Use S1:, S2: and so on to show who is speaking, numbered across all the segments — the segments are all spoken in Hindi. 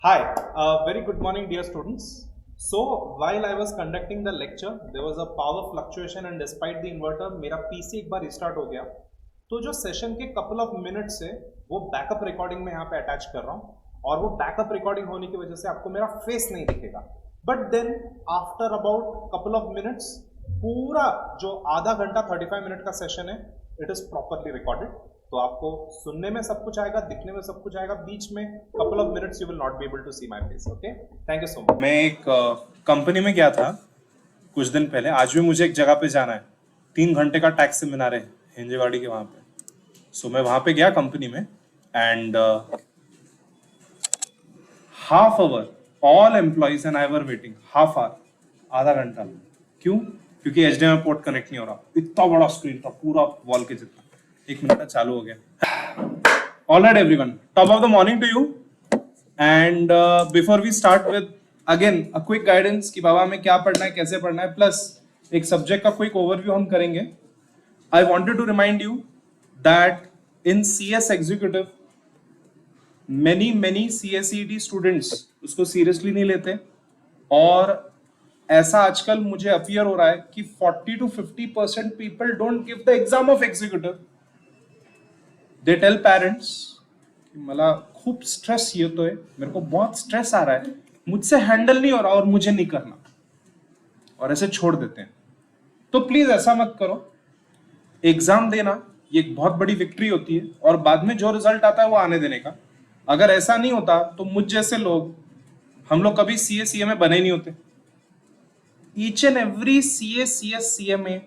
S1: Hi, very good morning, dear students. So, while I was conducting the lecture, there was a power fluctuation and despite the inverter, मेरा PC एक बार रिस्टार्ट हो गया. तो जो सेशन के couple of minutes से वो बैकअप रिकॉर्डिंग में यहाँ पे अटैच कर रहा हूँ और वो बैकअप रिकॉर्डिंग होने की वजह से आपको मेरा फेस नहीं दिखेगा. But then after about couple of minutes पूरा जो आधा घंटा 35 मिनट का सेशन है इट इज प्रॉपरली रिकॉर्डेड. तो आपको सुनने में सब कुछ आएगा, दिखने में सब कुछ आएगा, बीच में couple of minutes you will not be able to see my face. Okay, thank you so much.
S2: मैं एक कंपनी में गया था कुछ दिन पहले. आज भी मुझे एक जगह पे जाना है. 3 घंटे का टैक्स सेमिनार है हिंजेवाड़ी के वहां पे. सो मैं वहां पे गया कंपनी में and half hour all employees and I were waiting half hour, आधा घंटा. क्यों? क्योंकि HDMI पोर्ट कनेक्ट नहीं हो रहा. इतना बड़ा स्क्रीन था, पूरा वॉल के जितना. 1 मिनट चालू हो गया. All right everyone, top of the morning to you. And before we start with again a quick guidance कि बाबा हमें क्या पढ़ना है, कैसे पढ़ना है, प्लस एक सब्जेक्ट का क्विक ओवरव्यू हम करेंगे. I wanted to remind you that in CS Executive many CSET students उसको सीरियसली नहीं लेते और ऐसा आजकल मुझे अपीयर हो रहा है कि 40 to 50% people don't give the exam of executive. They tell parents कि मला खूप स्ट्रेस येतोय, मेरे को बहुत स्ट्रेस आ रहा है, मुझसे हैंडल नहीं हो रहा और मुझे नहीं करना, और ऐसे छोड़ देते हैं. तो प्लीज ऐसा मत करो. एग्जाम देना ये एक बहुत बड़ी विक्ट्री होती है और बाद में जो रिजल्ट आता है वो आने देने का. अगर ऐसा नहीं होता तो मुझ जैसे लोग, हम लोग कभी CA CMA बने नहीं होते. Each and every CA CS CMA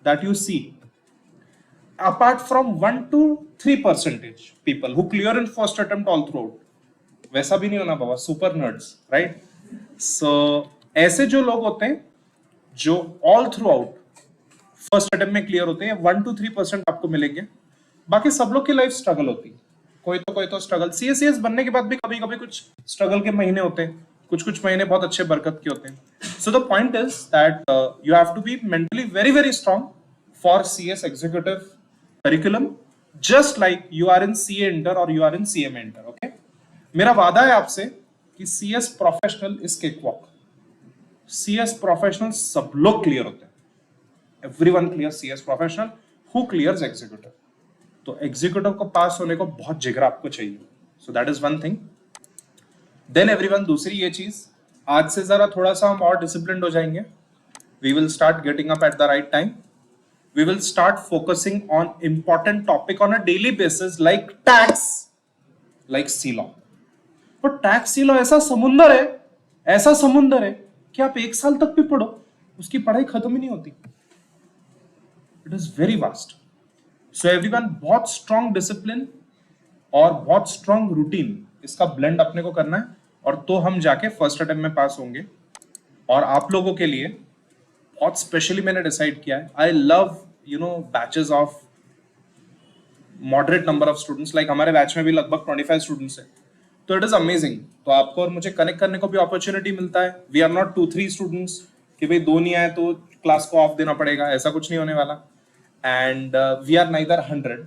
S2: that you see, apart from 1 to 3% people who clear in first attempt all throughout, वैसा भी नहीं होना बाबा, सुपर नर्ड्स, राइट? सो ऐसे जो लोग होते हैं जो all through out first attempt में क्लियर होते हैं, 1 to 3% आपको मिलेंगे. बाकी सब लोग की लाइफ स्ट्रगल होती है, कोई तो स्ट्रगल. CACS बनने के बाद भी कभी कभी कुछ स्ट्रगल के महीने होते हैं, कुछ महीने बहुत अच्छे बरकत के होते हैं. So the point is that you have to be mentally very strong for CS executive curriculum, just like you are in CA Inter or you are in CMA Inter. Okay, मेरा वादा है आपसे कि CS professional is cakewalk. CS professional सब लोग क्लियर होते हैं. Everyone clear CS professional who clears executive. तो एग्जीक्यूटिव को पास होने को बहुत जिगरा आपको चाहिए. So that is one thing. Then everyone, दूसरी ये चीज, आज से जरा थोड़ा सा हम और डिसिप्लिन्ड हो जाएंगे. We will start getting up at the right time. We will start focusing on important topic on a daily basis like tax, like C-law. but tax C-law ऐसा समुंदर है कि आप 1 साल तक भी पढ़ो, उसकी पढ़ाई खत्म ही नहीं होती. It is very vast. So everyone, बहुत strong discipline और बहुत strong routine, इसका blend अपने को करना है और तो हम जाके फर्स्ट अटेम्प्ट में पास होंगे. और आप लोगों के लिए बहुत स्पेशली मैंने डिसाइड किया है. I love batches of moderate number of students. Like हमारे बैच में भी लगभग 25 स्टूडेंट्स है. तो इट इज अमेजिंग. तो आपको और मुझे कनेक्ट करने को भी अपॉर्चुनिटी मिलता है. वी आर नॉट 2-3 स्टूडेंट्स कि भाई 2 नहीं आए तो क्लास को ऑफ देना पड़ेगा, ऐसा कुछ नहीं होने वाला. And we are neither 100.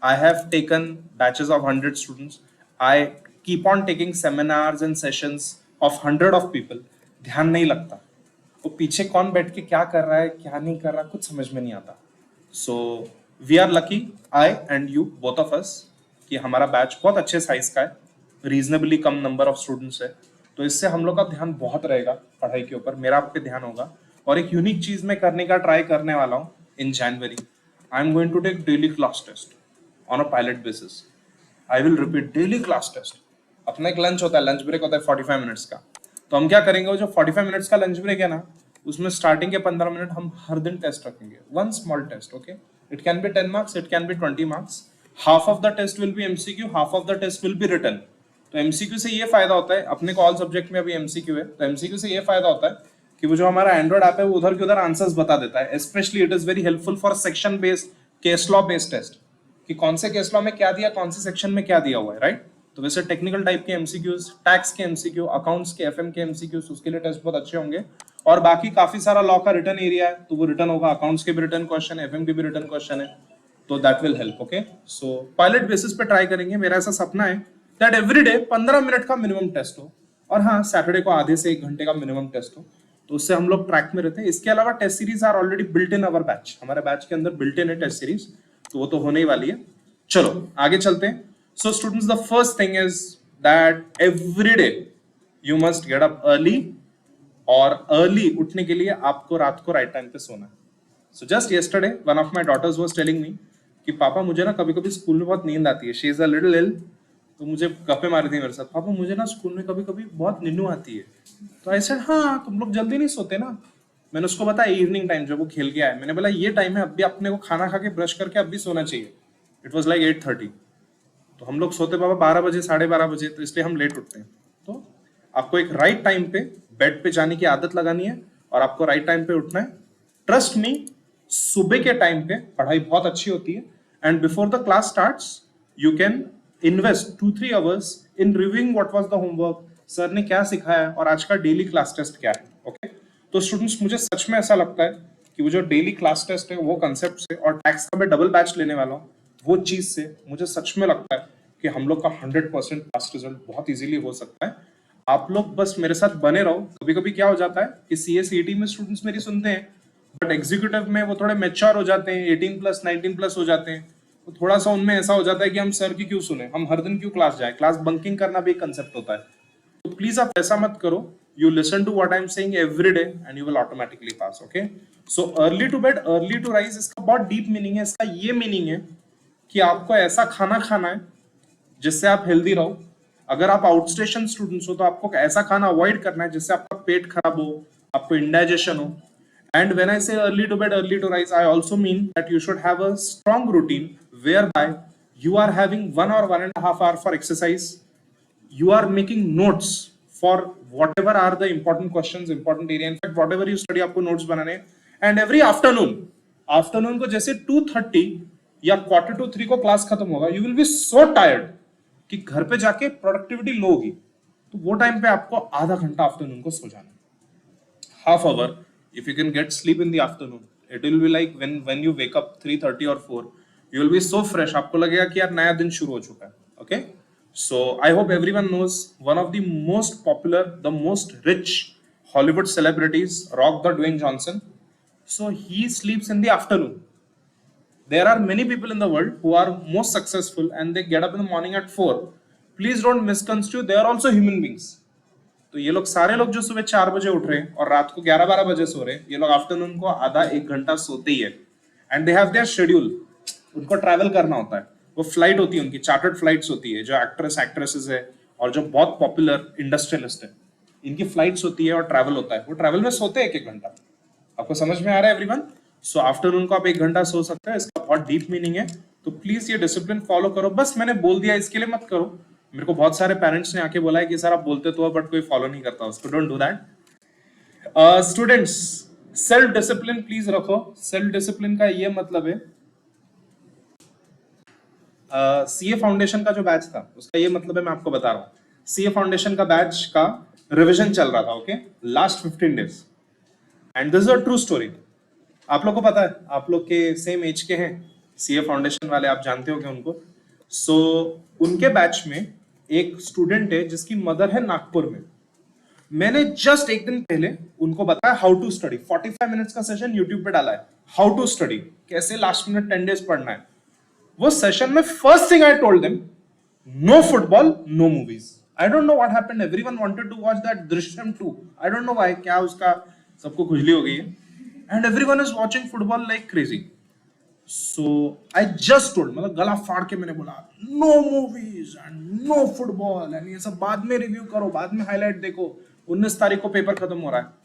S2: I have taken batches of 100 students. I keep on taking seminars and sessions of 100 of people. ध्यान नहीं लगता वो पीछे कौन बैठ के क्या कर रहा है, क्या नहीं कर रहा, कुछ समझ में नहीं आता. So we are lucky, I and you, both of us, कि हमारा बैच बहुत अच्छे साइज का है, रीजनेबली कम नंबर ऑफ स्टूडेंट्स है. तो इससे हम लोग का ध्यान बहुत रहेगा पढ़ाई के ऊपर. मेरा आप पे ध्यान होगा. और एक यूनिक चीज मैं करने का ट्राई करने वाला हूँ in January. I am going to take daily class test on a pilot basis. I will repeat daily class test. अपना एक लंच होता है, लंच ब्रेक होता है 45 मिनट्स का. तो हम क्या करेंगे, वो जो 45 मिनट्स का लंच ब्रेक है ना, उसमें स्टार्टिंग के 15 मिनट हम हर दिन टेस्ट रखेंगे. One small test. Okay, it can be 10 marks, it can be 20 marks. Half of the test will be MCQ, half of the test will be written. तो MCQ से ये फायदा होता है, अपने को ऑल सब्जेक्ट में अभी MCQ है, तो MCQ से ये फायदा होता है कि वो जो हमारा एंड्रॉइड ऐप है वो उधर के उधर आंसर्स बता देता है. Specially it is very helpful for section based case law based test, कि कौन से केस लॉ में क्या दिया, कौन से सेक्शन में क्या दिया हुआ है, राइट? तो वैसे टेक्निकल टाइप के MCQs, टैक्स के MCQ, अकाउंट्स के FM के MCQs, उसके लिए टेस्ट बहुत अच्छे होंगे. और बाकी काफी सारा लॉ का रिटर्न एरिया है, तो वो रिटर्न होगा. अकाउंट्स के भी रिटर्न क्वेश्चन है, FM के भी रिटर्न क्वेश्चन है, तो that will help. Okay, so pilot basis पे ट्राई करेंगे. मेरा ऐसा सपना है दैट एवरी डे 15 मिनट का मिनिमम टेस्ट हो. और हाँ सैटरडे को आधे से 1 घंटे का मिनिमम टेस्ट हो, तो उससे हम लोग ट्रैक में रहते हैं। इसके अलावा test series are already built in our batch, हमारे बैच के अंदर बिल्ट इन है टेस्ट सीरीज, तो वो तो होने ही वाली है। चलो आगे चलते हैं। So students, the first thing is that every day you must get up early, और अर्ली उठने के लिए आपको रात को राइट टाइम पे सोना है। So just yesterday one of my daughters was telling me कि पापा मुझे ना कभी कभी स्कूल में बहुत नींद आती है, शी इज अ लिटिल इल, तो मुझे गप्पे मारी थी मेरे साथ, पापा मुझे ना स्कूल में कभी कभी बहुत नींद आती है। तो आई सेड हाँ तुम लोग जल्दी नहीं सोते ना। मैंने उसको बताया इवनिंग टाइम जब वो खेल के आया, मैंने बोला ये टाइम है अब भी अपने को खाना खा के ब्रश करके अब भी सोना चाहिए। इट वॉज लाइक 8:30, तो हम लोग सोते पापा 12 बजे 12:30 बजे, तो इसलिए हम लेट उठते हैं। तो आपको एक राइट टाइम पे बेड पे जाने की आदत लगानी है और आपको राइट टाइम पे उठना है। ट्रस्ट मी, सुबह के टाइम पे पढ़ाई बहुत अच्छी होती है, and before the class starts you can invest 2-3 hours in reviewing what was the homework, sir ने क्या सिखाया और आज का डेली क्लास टेस्ट क्या है। ओके तो स्टूडेंट्स, मुझे सच में ऐसा लगता है कि वो जो डेली क्लास टेस्ट है वो कंसेप्ट से, और टैक्स का मैं डबल बैच लेने वाला हूँ, वो चीज से मुझे सच में लगता है कि हम लोग का 100% पास रिजल्ट बहुत इजीली हो सकता है। आप लोग बस मेरे साथ बने रहो। कभी कभी क्या हो जाता है कि CA-CET में स्टूडेंट्स मेरी सुनते हैं, बट एग्जीक्यूटिव में वो थोड़े मैच्योर हो जाते हैं, 18+, 19+ हो जाते हैं, तो थोड़ा सा उनमें ऐसा हो जाता है कि हम सर की क्यों सुने, हम हर दिन क्यों क्लास जाए, क्लास बंकिंग करना भी एक कंसेप्ट होता है। तो प्लीज आप ऐसा मत करो, you listen to what I am saying every day and you will automatically pass. Okay so early to bed early to rise, इसका बहुत डीप मीनिंग है। इसका ये मीनिंग है कि आपको ऐसा खाना खाना है जिससे आप हेल्दी रहो। अगर आप आउटस्टेशन स्टूडेंट्स हो तो आपको ऐसा खाना अवॉइड करना है जिससे आपका पेट खराब हो, आपको इंडाइजेशन हो। And when I say early to bed early to rise, I also mean that you should have a strong routine whereby you are having 1 or 1.5 hour for exercise, you are making notes for whatever are the important questions, important area, in fact whatever you study आपको notes बनाने हैं। and every afternoon को जैसे 2:30 या 2:45 को क्लास खत्म होगा, you will be so tired कि घर पे जाके प्रोडक्टिविटी लो होगी, तो वो टाइम पे आपको आधा घंटा आफ्टरनून को सो जाना है, half hour if you can get sleep in the afternoon, it will be like when you wake up 3:30 or 4, you will be so fresh, आपको लगेगा कि यार नया दिन शुरू हो चुका है। okay so I hope everyone knows one of the most popular, the most rich Hollywood celebrities, Rock the Dwayne Johnson, so he sleeps in the afternoon. There are many people in the world who are most successful and they get up in the morning at 4. Please don't misconstrue, they are also human beings. तो ये लोग सारे लोग जो सुबह 4 बजे उठ रहे हैं और रात को 11-12 बजे सो रहे हैं, ये लोग आफ्टरनून को आधा 1 घंटा सोते ही है। And they have their schedule, उनको ट्रैवल करना होता है, वो फ्लाइट होती है उनकी, चार्टर्ड फ्लाइट्स होती है। जो एक्ट्रेसेस है और जो बहुत पॉपुलर इंडस्ट्रियलिस्ट है, इनकी फ्लाइट्स होती है और ट्रैवल होता है, वो ट्रैवल में सोते हैं 1-1 घंटा। आपको समझ में आ रहा है एवरीवन? सो आफ्टरनून को आप 1 घंटा सो सकते हैं, इसका बहुत डीप मीनिंग है। तो प्लीज ये डिसिप्लिन फॉलो करो। बस मैंने बोल दिया, इसके लिए मत करो। मेरे को बहुत सारे पेरेंट्स ने आके बोला है कि सर आप बोलते तो हो बट कोई फॉलो नहीं करता उसको, don't do that. Students, self discipline please रखो। सेल्फ डिसिप्लिन का ये मतलब है, सीए फाउंडेशन का जो बैच था उसका ये मतलब है, मैं आपको बता रहा हूँ। सीए फाउंडेशन का बैच का रिविजन चल रहा था, okay, last 15 days, and this is a true story. आप लोग को पता है, आप लोग के सेम एज के हैं सीए फाउंडेशन वाले, आप जानते हो क्या उनको। सो उनके बैच में एक स्टूडेंट है जिसकी मदर है नागपुर में। मैंने जस्ट एक दिन पहले उनको बताया हाउ टू स्टडी, 45 मिनट्स का सेशन यूट्यूब पे डाला है, हाउ टू स्टडी, कैसे लास्ट मिनट 10 डेज पढ़ना है। वो सेशन में first thing I told them, no football, no movies. I don't know what happened, everyone wanted to watch that Drishyam 2, I don't know why, क्या उसका सबको खुजली हो गई है, and everyone is watching football like crazy. So I just told, मतलब गला फाड़ के मैंने बोला no movies and no football, and ये सब बाद में रिव्यू करो, बाद में हाईलाइट देखो, 19 तारीख को पेपर खत्म हो रहा है।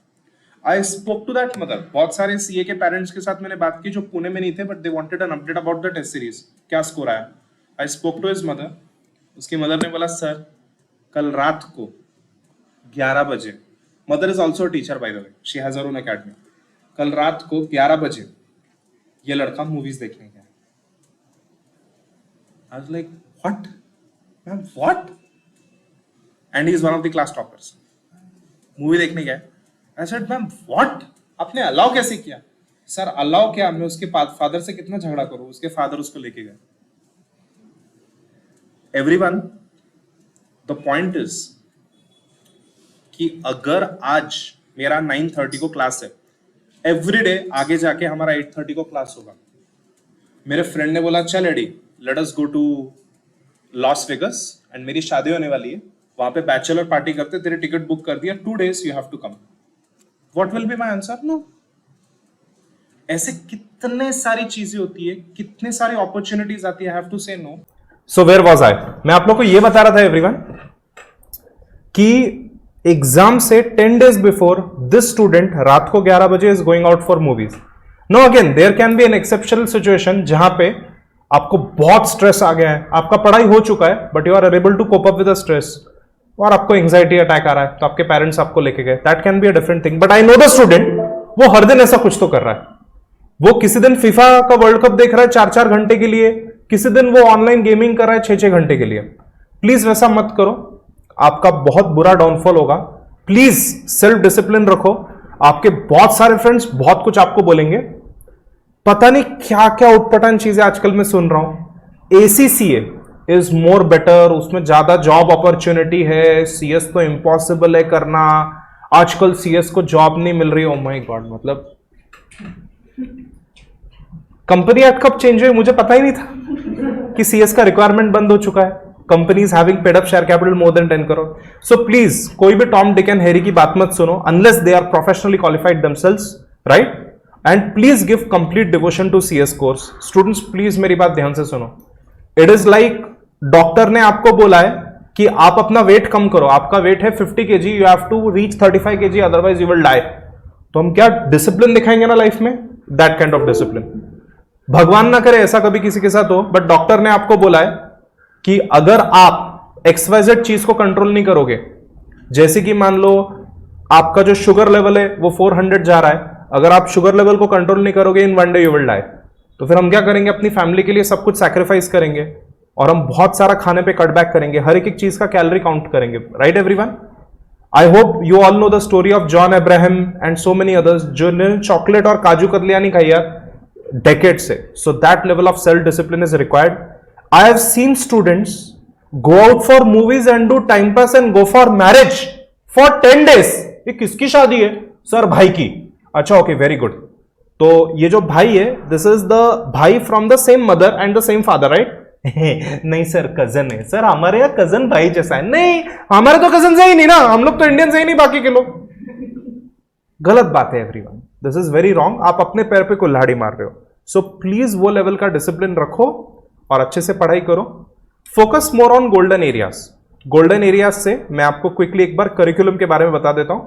S2: I spoke to that mother. बहुत सारे सीए के पेरेंट्स के साथ मैंने बात की जो पुणे में नहीं थे, but they wanted an update about the test series, क्या स्कोर आया। I spoke to his mother. उसकी मदर ने बोला सर कल रात को 11 बजे, mother is also teacher by the way, she has her own academy, कल रात को 11 बजे ये लड़का मूवीज देखने गया। I was like what ma'am, what? And he is one of the class toppers. Movie देखने गया। आई सेड मैम व्हाट, आपने अलाउ कैसे किया? सर अलाउ क्या, मैं उसके फादर से कितना झगड़ा करूं, उसके फादर उसको लेके गए। एवरीवन, द पॉइंट इज कि अगर आज मेरा 9:30 को क्लास है, एवरीडे आगे जाके हमारा 8:30 को क्लास होगा। मेरे फ्रेंड ने बोला चल एडी let us go to Las Vegas and मेरी शादी होने वाली है, वहां पे बैचलर पार्टी करते, तेरी टिकट बुक कर दिया, 2 days you have to come. What will be my answer? No. ऐसे कितने सारी चीजें होती है, कितने सारी अपॉर्चुनिटीज आती है, I have to say no.
S1: So where was I? मैं आप लोग को यह बता रहा था एवरीवन कि एग्जाम से 10 days बिफोर दिस स्टूडेंट रात को 11 बजे is going out for movies. No, again there can be an exceptional situation जहां पे आपको बहुत स्ट्रेस आ गया है, आपका पढ़ाई हो चुका है but you are unable to cope up with the stress, और आपको एंजाइटी अटैक आ रहा है तो आपके पेरेंट्स आपको लेके गए, that can be a different thing. But I know the student, वो हर दिन ऐसा कुछ तो कर रहा है। वो किसी दिन फीफा का वर्ल्ड कप देख रहा है 4-4 घंटे के लिए, किसी दिन वो ऑनलाइन गेमिंग कर रहा है 6-6 घंटे के लिए। प्लीज वैसा मत करो, आपका बहुत बुरा डाउनफॉल होगा। प्लीज सेल्फ डिसिप्लिन रखो। आपके बहुत सारे फ्रेंड्स बहुत कुछ आपको बोलेंगे, पता नहीं क्या क्या उटपटांग चीजें आजकल मैं सुन रहा हूं। ACCA इज मोर बेटर, उसमें ज्यादा जॉब अपॉर्चुनिटी है, CS तो इम्पॉसिबल है करना, आजकल CS को जॉब नहीं मिल रही। ओ माय गॉड, मतलब कंपनी एक्ट कब चेंज हुई मुझे पता ही नहीं था कि CS का रिक्वायरमेंट बंद हो चुका है। Companies having paid up share capital more than 10 crore. So please कोई भी टॉम डिक एंड हैरी की बात मत सुनो unless they are professionally qualified themselves, right? And please give complete devotion to CS course. Students please मेरी बात ध्यान से सुनो। इट इज लाइक डॉक्टर ने आपको बोला है कि आप अपना वेट कम करो, आपका वेट है 50 kg, you have to reach 35 kg otherwise you will die. तो हम क्या डिसिप्लिन दिखाएंगे ना लाइफ में? That kind of discipline. भगवान ना करे ऐसा कभी किसी के साथ हो, बट डॉक्टर ने आपको बोला है कि अगर आप XYZ चीज को कंट्रोल नहीं करोगे, जैसे कि मान लो आपका जो शुगर लेवल है वो 400 जा रहा है, अगर आप शुगर लेवल को कंट्रोल नहीं करोगे इन 1 day यू विल डाई। तो फिर हम क्या करेंगे? अपनी फैमिली के लिए सब कुछ सैक्रिफाइस करेंगे और हम बहुत सारा खाने पे कट बैक करेंगे, हर एक चीज का कैलोरी काउंट करेंगे, right everyone? I hope you all know the story of John Abraham and so many others जिन्होंने चॉकलेट और काजू कतलियां नहीं खाई यार डेकेड से। So that level of self discipline is required. I have seen students go out for movies and do time pass and go for marriage for 10 days. ये किसकी शादी है? सर भाई की। अच्छा, ओके, वेरी गुड। तो ये जो भाई है, दिस इज द भाई from the same mother and the same father, right? नहीं सर, कजन है। सर हमारे यहाँ कजन भाई जैसा है। नहीं, हमारे तो कजन है ही नहीं ना, हम लोग तो इंडियन है ही नहीं, बाकी के लोग। गलत बात है everyone, this is very wrong. आप अपने पैर पे कुल्हाड़ी मार रहे हो। सो प्लीज वो लेवल का डिसिप्लिन रखो और अच्छे से पढ़ाई करो। Focus more on golden areas. Golden areas से मैं आपको क्विकली एक बार करिकुलम के बारे में बता देता हूं।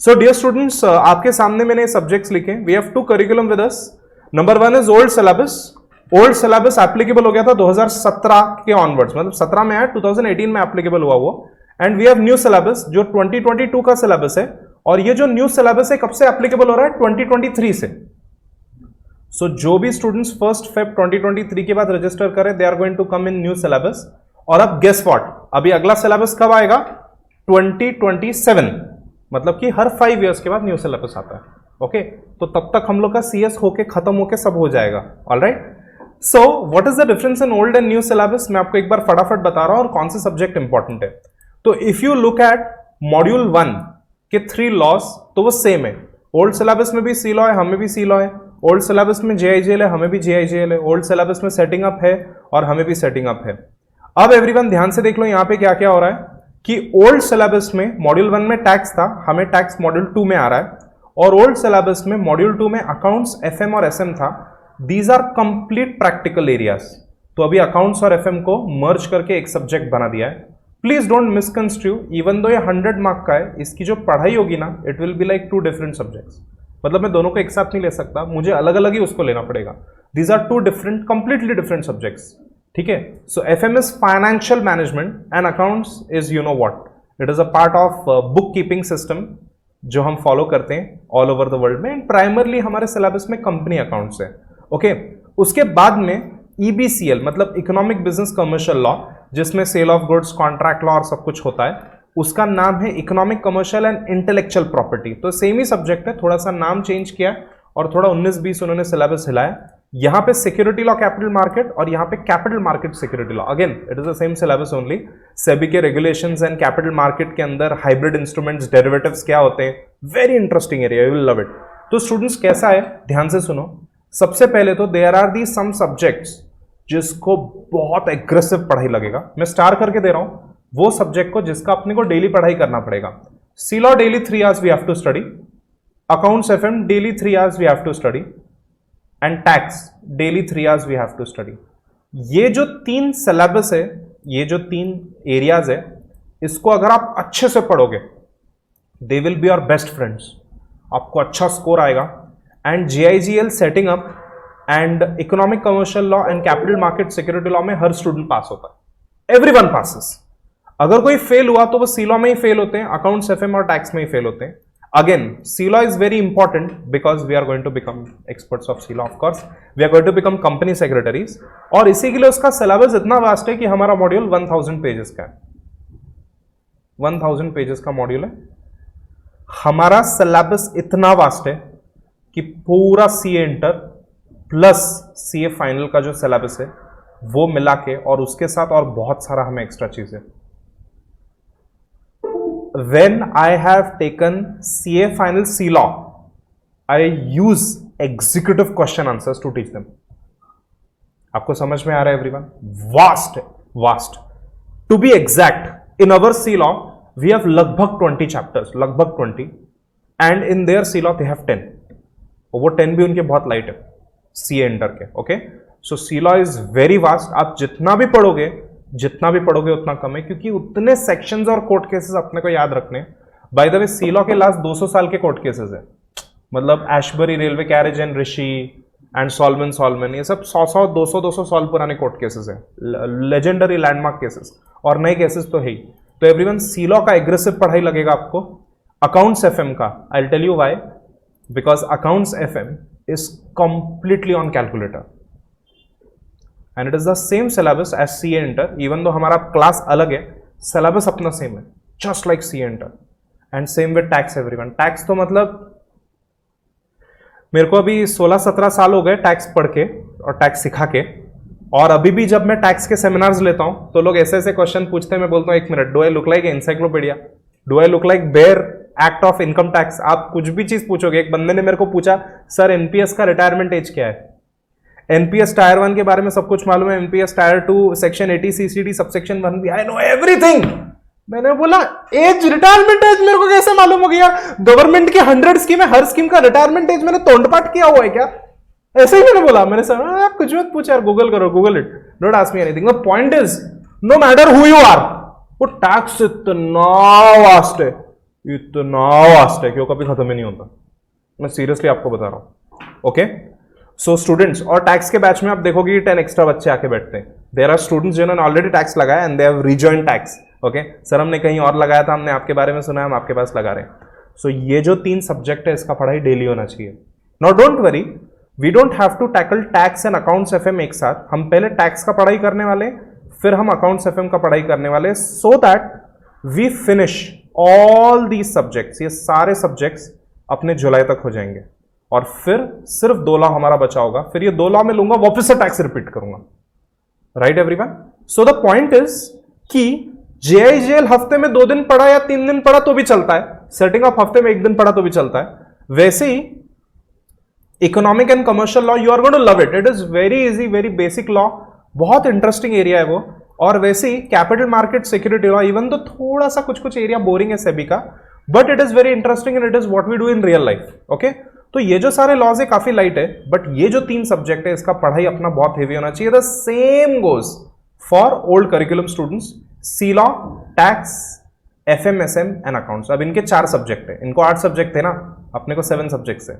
S1: सो डियर स्टूडेंट्स, आपके सामने मैंने सब्जेक्ट्स लिखे। We have 2 curriculum with us. Number 1 is old syllabus. Old syllabus applicable हो गया था 2017 के ऑनवर्ड्स, मतलब 17 में आया, 2018 में एप्लीकेबल हुआ वो। And we have new syllabus जो 2022 का सिलेबस है, और ये जो न्यू सिलेबस है कब से एप्लीकेबल हो रहा है? 2023 से। सो जो भी स्टूडेंट्स 1 Feb 2023 के बाद रजिस्टर करें, they are going to come in new syllabus. और अब गेस व्हाट, अभी अगला सिलेबस कब आएगा? 2027, मतलब कि हर 5 इयर्स के बाद न्यू सिलेबस आता है। ओके, तो तब तक हम लोग का CS होके खत्म होके सब हो जाएगा। Alright, so what is the difference in old and new syllabus? मैं आपको एक बार फटाफट बता रहा हूं और कौन से सब्जेक्ट इंपॉर्टेंट है। तो if you look at module 1 के 3 लॉज, तो वो सेम है। ओल्ड सिलेबस में भी सी लॉ है, हमें भी सी लॉ है। ओल्ड सिलेबस में JIGL है, हमें भी JIGL है। ओल्ड सिलेबस में सेटिंग अप है और हमें भी सेटिंग अप है। अब एवरीवन ध्यान से देख लो यहाँ पे क्या क्या हो रहा है कि ओल्ड सिलेबस में मॉड्यूल 1 में टैक्स था, हमें टैक्स मॉड्यूल 2 में आ रहा है। और ओल्ड सिलेबस में मॉड्यूल 2 में अकाउंट्स, FM और SM था। These are complete practical areas. तो अभी अकाउंट्स और FM को मर्ज करके एक सब्जेक्ट बना दिया है। Please don't misconstrue, even though ये 100 मार्क का है, इसकी जो पढ़ाई होगी ना, it will be like 2 different subjects. मतलब मैं दोनों को एक साथ नहीं ले सकता, मुझे अलग अलग ही उसको लेना पड़ेगा। These are 2 different, completely different subjects. ठीक है, so FM is financial management and accounts is you know what, it is a part of book keeping system जो हम फॉलो करते हैं ऑल ओवर द वर्ल्ड में। एंड प्राइमरली हमारे सिलेबस में कंपनी अकाउंट्स है। ओके, उसके बाद में EBCL मतलब इकोनॉमिक बिजनेस कमर्शियल लॉ, जिसमें sale of goods, contract law और सब कुछ होता है, उसका नाम है economic commercial and intellectual property. तो सेम ही सब्जेक्ट है, थोड़ा सा नाम चेंज किया और थोड़ा 19-20 उन्होंने सिलेबस हिलाया। यहां पे सिक्योरिटी लॉ कैपिटल मार्केट और यहां पे capital market security law, again it is the same syllabus only. SEBI के रेगुलेशंस एंड कैपिटल मार्केट के अंदर हाइब्रिड इंस्ट्रूमेंट्स, डेरिवेटिव्स क्या होते हैं, very interesting area, you will love it. तो स्टूडेंट्स कैसा है, ध्यान से सुनो। सबसे पहले तो there are the some subjects जिसको बहुत एग्रेसिव पढ़ाई लगेगा, मैं स्टार करके दे रहा हूं वो सब्जेक्ट को जिसका अपने को डेली पढ़ाई करना पड़ेगा। C law daily 3 hours we have to study, accounts FM daily 3 hours we have to study, and tax daily 3 hours we have to study. ये जो 3 सिलेबस है, ये जो 3 एरियाज है, इसको अगर आप अच्छे से पढ़ोगे, they will be your best friends, आपको अच्छा स्कोर आएगा। And JIGL setting up and economic commercial law and capital market security law में हर स्टूडेंट पास होता है, एवरीवन पासेस। अगर कोई फेल हुआ तो वो सी लॉ में ही फेल होते हैं, अकाउंट्स एफएम और टैक्स में ही फेल होते हैं। Again, C law is very important because we are going to become experts of C law, of course. We are going to become company secretaries. और इसी के लिए उसका सिलेबस इतना वास्ट है कि हमारा मॉड्यूल 1000 पेजेस का है, 1000 पेजेस का मॉड्यूल है। हमारा सिलेबस इतना वास्ट है कि पूरा CA inter plus CA final का जो सिलेबस है वो मिला के, और उसके साथ और बहुत सारा हमें एक्स्ट्रा चीजें। When I have taken CA final C law, I use executive question answers to teach them. आपको समझ में आ रहा है एवरीवन? वास्ट है, vast. To be exact, in our C law we have लगभग 20 चैप्टर्स, लगभग 20, and in their C law they have 10, और वो 10 भी उनके बहुत लाइट है CA इंटर के। Okay, so C law is very vast. आप जितना भी पढ़ोगे उतना कम है, क्योंकि उतने सेक्शंस और कोर्ट केसेस अपने को याद रखने। By the way, C law के लास्ट 200 साल के कोर्ट केसेस है, मतलब एशबरी रेलवे कैरेज एंड ऋषि एंड सॉल्मन, ये सब 100-200 साल पुराने कोर्ट केसेस है, लेजेंडरी लैंडमार्क केसेस, और नए केसेस तो है ही। तो एवरीवन, सी लॉ का एग्रेसिव पढ़ाई लगेगा आपको। अकाउंट्स एफएम का, I will tell you why, because accounts FM is completely on calculator and it is the same syllabus as CA Inter, even though हमारा क्लास अलग है, syllabus अपना सेम है, just like CA Inter, and same with tax everyone। Tax तो मतलब मेरे को अभी 16-17 साल हो गए टैक्स पढ़ के और टैक्स सिखा के, और अभी भी जब मैं टैक्स के सेमिनार्स लेता हूं तो लोग ऐसे ऐसे क्वेश्चन पूछते हैं, मैं बोलता हूं 1 minute, do I look like encyclopedia, do I look like bare act of income tax? आप कुछ भी चीज पूछोगे। एक बंदे ने मेरे को पूछा, सर एनपीएस का रिटायरमेंट एज क्या है? एनपीएस टायर 1 के बारे में सब कुछ मालूम है, NPS tyre 2 section 80 CCD subsection 1 भी, आई नो एवरीथिंग। मैंने बोला एज, रिटायरमेंट एज मेरे को कैसे मालूम हो गया? गवर्नमेंट की 100 स्कीम है, हर स्कीम का रिटायरमेंट एज मैंने तोंडपाठ किया हुआ है क्या? ऐसे ही मैंने बोला। मैंने सर आप कुछ मत पूछ यार, गूगल करो, Google it, don't ask me anything. The point is, no matter who you are, वो टैक्स इतना वास्ट है, इतना वास्ट है कि वो कभी खत्म ही नहीं होता। मैं सीरियसली आपको बता रहा हूं। ओके, सो स्टूडेंट्स, और टैक्स के बैच में आप देखोगे कि 10 एक्स्ट्रा बच्चे आके बैठते हैं। देयर आर स्टूडेंट्स जिन्होंने ऑलरेडी टैक्स लगाया and they have rejoin tax. Okay, sir हमने कहीं और लगाया था, हमने आपके बारे में सुना है, हम आपके पास लगा रहे हैं। सो ये जो 3 सब्जेक्ट है, इसका पढ़ाई डेली होना चाहिए। Now don't worry, we don't have to tackle tax and accounts FM एक साथ। हम पहले टैक्स का पढ़ाई करने वाले, फिर हम अकाउंट्स एफएम का पढ़ाई करने वाले, so that we finish all these subjects. ये सारे सब्जेक्ट्स अपने जुलाई तक हो जाएंगे, और फिर सिर्फ 2 लॉ हमारा बचा होगा। फिर ये 2 लॉ में लूंगा, वापस से टैक्स रिपीट करूंगा। Right everyone? So the point is कि JIGL हफ्ते में 2 दिन पढ़ा या 3 दिन पढ़ा तो भी चलता है, सेटिंग अप हफ्ते में 1 दिन पढ़ा तो भी चलता है। वैसे ही economic and commercial law, you are going to love it, it is very easy, very basic law, बहुत इंटरेस्टिंग एरिया है वो। और वैसे ही capital market security law, even though थोड़ा सा कुछ एरिया बोरिंग है सेबी का, but it is very interesting and it is what we do in real life. Okay, तो ये जो सारे लॉज है काफी लाइट है, बट ये जो 3 सब्जेक्ट है, इसका पढ़ाई अपना बहुत हेवी होना चाहिए। The same goes for old curriculum students, C law, tax, FMSM and accounts. अब इनके 4 सब्जेक्ट है, इनको 8 सब्जेक्ट थे ना, अपने को 7 सब्जेक्ट्स है,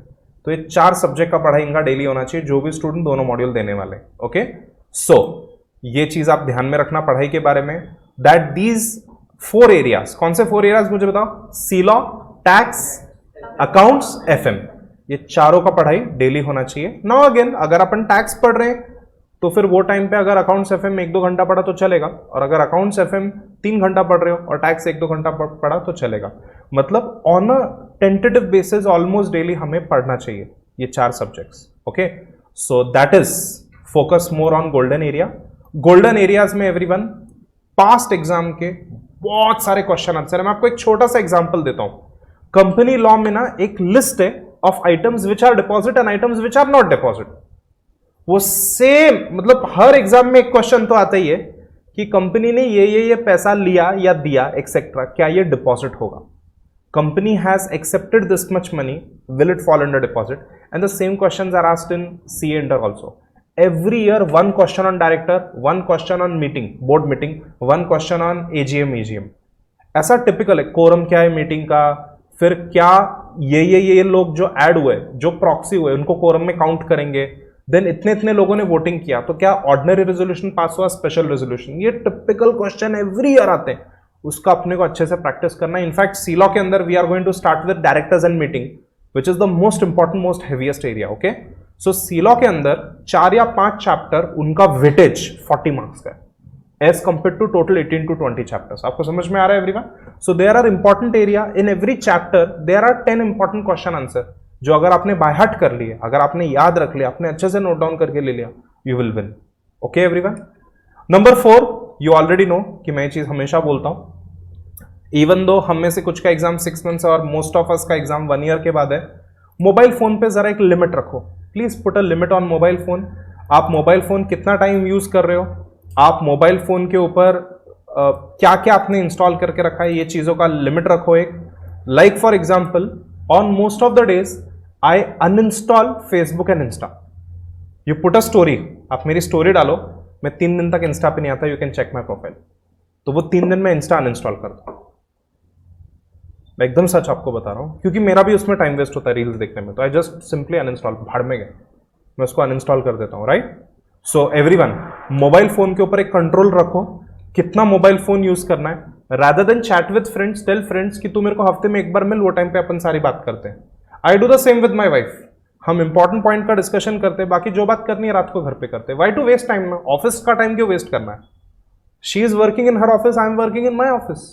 S1: तो ये 4 सब्जेक्ट का पढ़ाई इनका डेली होना चाहिए, जो भी स्टूडेंट दोनों मॉड्यूल देने वाले। ओके, सो ये चीज आप ध्यान में रखना पढ़ाई के बारे में, दैट दीज 4 एरियाज, कौन से 4 एरियाज मुझे बताओ? सी लॉ, टैक्स, अकाउंट्स, एफएम, ये चारों का पढ़ाई डेली होना चाहिए। नाउ अगेन, अगर अपन टैक्स पढ़ रहे हैं तो फिर वो टाइम पे अगर अकाउंट्स एफएम 1-2 घंटा पढ़ा तो चलेगा, और अगर अकाउंट्स एफएम 3 घंटा पढ़ रहे हो और टैक्स 1-2 घंटा पढ़ा तो चलेगा। मतलब on a tentative basis almost daily हमें पढ़ना चाहिए ये 4 subjects. Okay, so that is focus more on golden area. Golden areas में एवरीवन पास्ट एग्जाम के बहुत सारे क्वेश्चन आंसर है. मैं आपको एक छोटा सा एग्जांपल देता हूं. कंपनी लॉ में ना एक लिस्ट है of items which are deposit and items which are not deposit. वो सेम मतलब हर एग्जाम में एक क्वेश्चन तो आता ही है कि कंपनी ने ये पैसा लिया या दिया एक्सेट्रा, क्या ये डिपॉजिट होगा. Company has accepted this much money, will it fall under deposit. And the same questions are asked in CA inter also. Every year one question on director, one question on meeting, board meeting, one question on AGM. ऐसा टिपिकल है. कोरम क्या है मीटिंग का, फिर क्या ये लोग जो ऐड हुए, जो प्रॉक्सी हुए, उनको कोरम में काउंट करेंगे. देन इतने लोगों ने वोटिंग किया तो क्या ऑर्डिनरी रेजोल्यूशन पास हुआ, स्पेशल रेजोल्यूशन. ये टिपिकल क्वेश्चन एवरी ईयर आते हैं. उसका अपने को अच्छे से प्रैक्टिस करना है. इनफैक्ट सीलॉ के अंदर we are going to start with directors and meeting which is the most important, most heaviest area. Okay, so C law के अंदर 4 या 5 चैप्टर उनका वेटेज 40 मार्क्स का है as compare to total 18 to 20 chapters. आपको समझ में आ रहा है everyone? So there are important area in every chapter. There are 10 important question answer जो अगर आपने बाय हार्ट कर लिए, अगर आपने याद रख लिया, आपने अच्छे से नोट डाउन करके ले लिया, you will win. Okay everyone. Number 4, you already know कि मैं ये चीज हमेशा बोलता हूं. इवन दो हम में से कुछ का एग्जाम 6 मंथ्स और मोस्ट ऑफ अस का एग्जाम 1 ईयर के बाद है, मोबाइल फोन पे जरा एक लिमिट रखो. Please put a limit on mobile phone. आप मोबाइल फोन कितना टाइम यूज कर रहे हो, आप मोबाइल फोन के ऊपर क्या क्या आपने इंस्टॉल करके रखा है, ये चीजों का लिमिट रखो एक. Like for example on most of the days I uninstall Facebook and Insta. You put a story, आप मेरी स्टोरी डालो, मैं 3 दिन तक इंस्टा पे नहीं आता, you can check my profile. तो वो 3 दिन में इंस्टा अनइंस्टॉल कर दो. मैं एकदम सच आपको बता रहा हूं, क्योंकि मेरा भी उसमें टाइम वेस्ट होता है रील्स देखने में. तो आई जस्ट सिंपली अनइंस्टॉल, भाड़ में गए, मैं उसको अनइंस्टॉल कर देता हूं. Right. So everyone, mobile phone के ऊपर एक कंट्रोल रखो, कितना मोबाइल फोन यूज करना है. Rather than chat with friends, tell friends कि तू मेरे को हफ्ते में एक बार मिल, वो टाइम पे अपन सारी बात करते हैं. I do the same with my wife. हम इंपॉर्टेंट पॉइंट का डिस्कशन करते हैं, बाकी जो बात करनी है रात को घर पे करते हैं. वाई टू वेस्ट टाइम में, ऑफिस का टाइम क्यों वेस्ट करना है. She is working in her office, I am working in my office.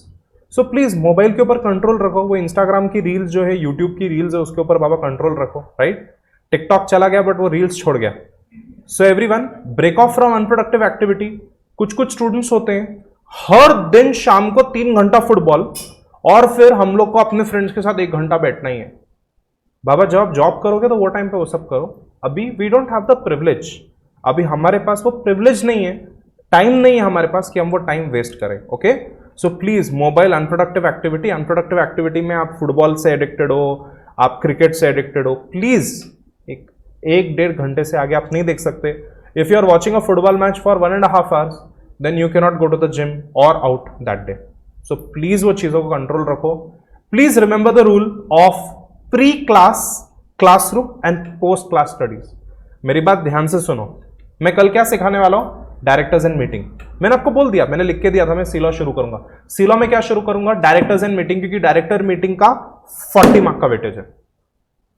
S1: So please mobile के ऊपर कंट्रोल रखो. वो इंस्टाग्राम की रील्स जो है, यूट्यूब की रील्स है, उसके ऊपर बाबा कंट्रोल रखो. राइट. टिकटॉक चला गया बट वो रील्स छोड़ गया. So everyone, break off from unproductive activity. कुछ स्टूडेंट्स होते हैं हर दिन शाम को 3 घंटा फुटबॉल, और फिर हम लोग को अपने फ्रेंड्स के साथ 1 घंटा बैठना ही है. बाबा जब जॉब करोगे तो वो टाइम पे वो सब करो. अभी we don't have the privilege, अभी हमारे पास वो प्रिविलेज नहीं है, टाइम नहीं है हमारे पास कि हम वो टाइम वेस्ट करें. Okay. So please mobile unproductive activity में आप फुटबॉल से एडिक्टेड हो, आप क्रिकेट से एडिक्टेड हो, प्लीज 1-1.5 घंटे से आगे आप नहीं देख सकते. If you are watching a football match for 1.5 hours, then you can not go to the gym और out that day. So please वो चीजों को कंट्रोल रखो. Please remember the rule of pre class, classroom and post class studies. मेरी बात ध्यान से सुनो. मैं कल क्या सिखाने वाला हूं, डायरेक्टर्स एंड मीटिंग. मैंने आपको बोल दिया, मैंने लिख के दिया था मैं सीलॉ शुरू करूंगा. सीलॉ में क्या शुरू करूंगा, डायरेक्टर्स एंड मीटिंग, क्योंकि डायरेक्टर मीटिंग का 40 मार्क का वेटेज है.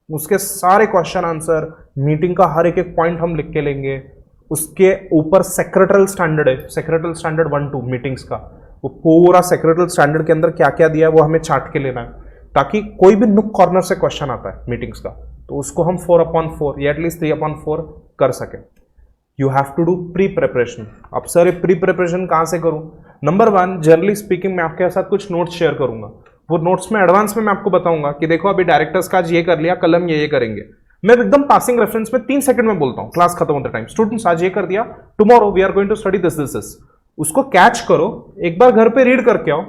S1: उसके सारे क्वेश्चन आंसर, मीटिंग का हर एक पॉइंट हम लिख के लेंगे. उसके ऊपर सेक्रेटरियल स्टैंडर्ड है, सेक्रेटरियल स्टैंडर्ड 1-2 मीटिंग्स का. वो पूरा सेक्रेटरियल स्टैंडर्ड के अंदर क्या क्या दिया है वो हमें चार्ट के लेना है, ताकि कोई भी नुक कॉर्नर से क्वेश्चन आता है मीटिंग्स का तो उसको हम 4/4 या एटलीस्ट 3/4 कर सके. You have to do pre preparation. अब सर प्री प्रिपरेशन कहां से करूं? नंबर 1, जनरली स्पीकिंग मैं आपके साथ कुछ नोट्स शेयर करूंगा. वो नोट्स में एडवांस में मैं आपको बताऊंगा कि देखो अभी डायरेक्टर्स का आज ये कर लिया, कल हम ये करेंगे. मैं एकदम पासिंग रेफरेंस में 3 सेकंड में बोलता हूं, क्लास खत्म होते टाइम. स्टूडेंट्स आज ये कर दिया, tomorrow we are going to study this. उसको कैच करो, एक बार घर पे रीड करके आओ.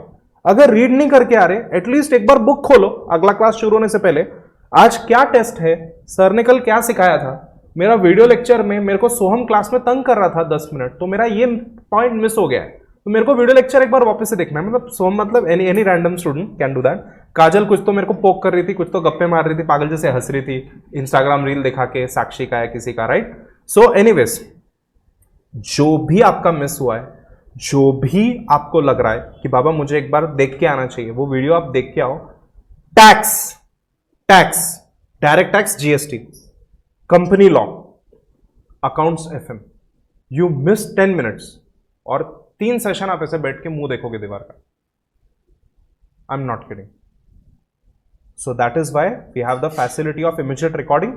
S1: अगर रीड नहीं करके आ रहे, एटलीस्ट एक बार बुक खोलो अगला क्लास शुरू होने से पहले. आज क्या टेस्ट है, सर ने कल क्या सिखाया था, मेरा वीडियो लेक्चर में मेरे को सोहम क्लास में तंग कर रहा था 10 मिनट, तो मेरा ये पॉइंट मिस हो गया है, तो मेरे को वीडियो लेक्चर एक बार वापस से देखना है. मतलब सोहम मतलब any random student can do that. Kajal कुछ तो मेरे को पोक कर रही थी, कुछ तो गप्पे मार रही थी, पागल जैसे हंस रही थी इंस्टाग्राम रील दिखा के, साक्षी का है किसी का. राइट. सो एनीवेज, जो भी आपका मिस हुआ है, जो भी आपको लग रहा है कि बाबा मुझे एक बार देख के आना चाहिए, वो वीडियो आप देख के आओ. Tax, direct tax, GST, company law, accounts, FM, you miss 10 minutes और 3 सेशन आप ऐसे बैठ के मुंह देखोगे दीवार का. I am not kidding. So that is why we have the facility of immediate recording.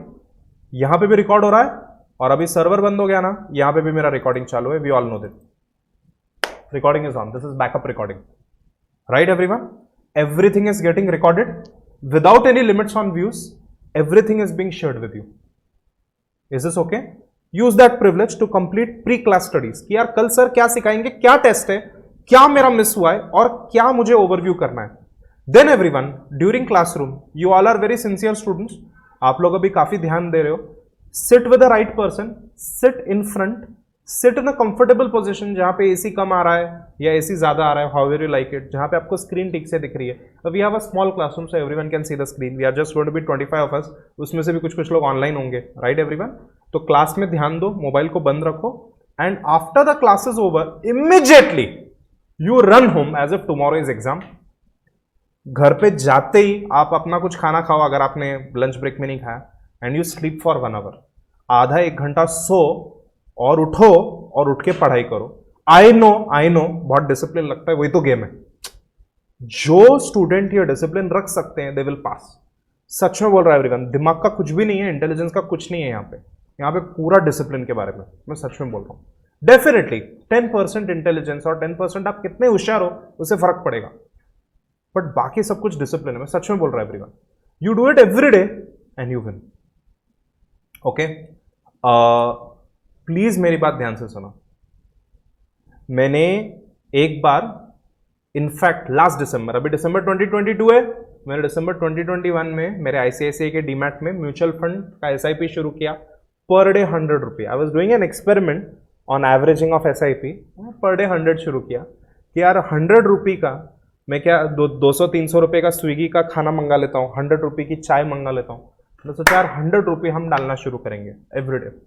S1: यहां पे भी रिकॉर्ड हो रहा है और अभी सर्वर बंद हो गया ना, यहां पे भी मेरा रिकॉर्डिंग चालू है, we all know this, recording is on, this is backup recording, right everyone? Everything is getting recorded without any limits on views, everything is being shared with you, is this okay? Use that privilege to complete pre class studies कि यार कल सर क्या सिखाएंगे, क्या टेस्ट है, क्या मेरा मिस हुआ है और क्या मुझे ओवरव्यू करना है। Then everyone during classroom you all are very sincere students, आप लोग अभी काफी ध्यान दे रहे हो, sit with the right person, sit in front, sit in a comfortable position जहां पे एसी कम आ रहा है या एसी ज्यादा आ रहा है, हाउएवर यू लाइक इट, जहां पे आपको स्क्रीन ठीक से दिख रही है। We have a small classroom so everyone can see the screen, we are just going to be 25 of us, उसमें से भी कुछ लोग ऑनलाइन होंगे, राइट एवरीवन? तो क्लास में ध्यान दो, मोबाइल को बंद रखो, and after the class is over immediately you run home as if tomorrow is exam. घर पे जाते ही आप अपना कुछ खाना खाओ अगर आपने लंच ब्रेक में नहीं खाया, and you sleep for 1 hour, आधा 1 घंटा सो और उठो और उठ के पढ़ाई करो। आई नो बहुत डिसिप्लिन लगता है, वही तो गेम है। जो स्टूडेंट ये डिसिप्लिन रख सकते हैं दे विल पास। सच में बोल रहा है एवरीवन, दिमाग का कुछ भी नहीं है, इंटेलिजेंस का कुछ नहीं है यहाँ पे पूरा डिसिप्लिन के बारे में मैं सच में बोल रहा हूँ। डेफिनेटली 10% इंटेलिजेंस और 10% आप कितने होशियार हो उससे फर्क पड़ेगा, बट बाकी सब कुछ डिसिप्लिन है, मैं सच में बोल रहा है everyone. You do it every day and you win, okay? Please मेरी बात ध्यान से सुनो। मैंने एक बार इनफैक्ट लास्ट दिसंबर, अभी दिसंबर 2022 है, मैंने दिसंबर 2021 में मेरे आईसीआईसीआई के डीमैट में म्यूचुअल फंड का एसआईपी शुरू किया, पर डे 100 रुपये। I was doing an experiment on averaging of SIP, per day 100 शुरू किया कि यार 100 रुपये का मैं क्या 200-300 रुपये का स्विगी का खाना मंगा लेता हूँ, 100 रुपये की चाय मंगा लेता हूँ। तो सोचा यार 100 रुपये हम डालना शुरू करेंगे every day.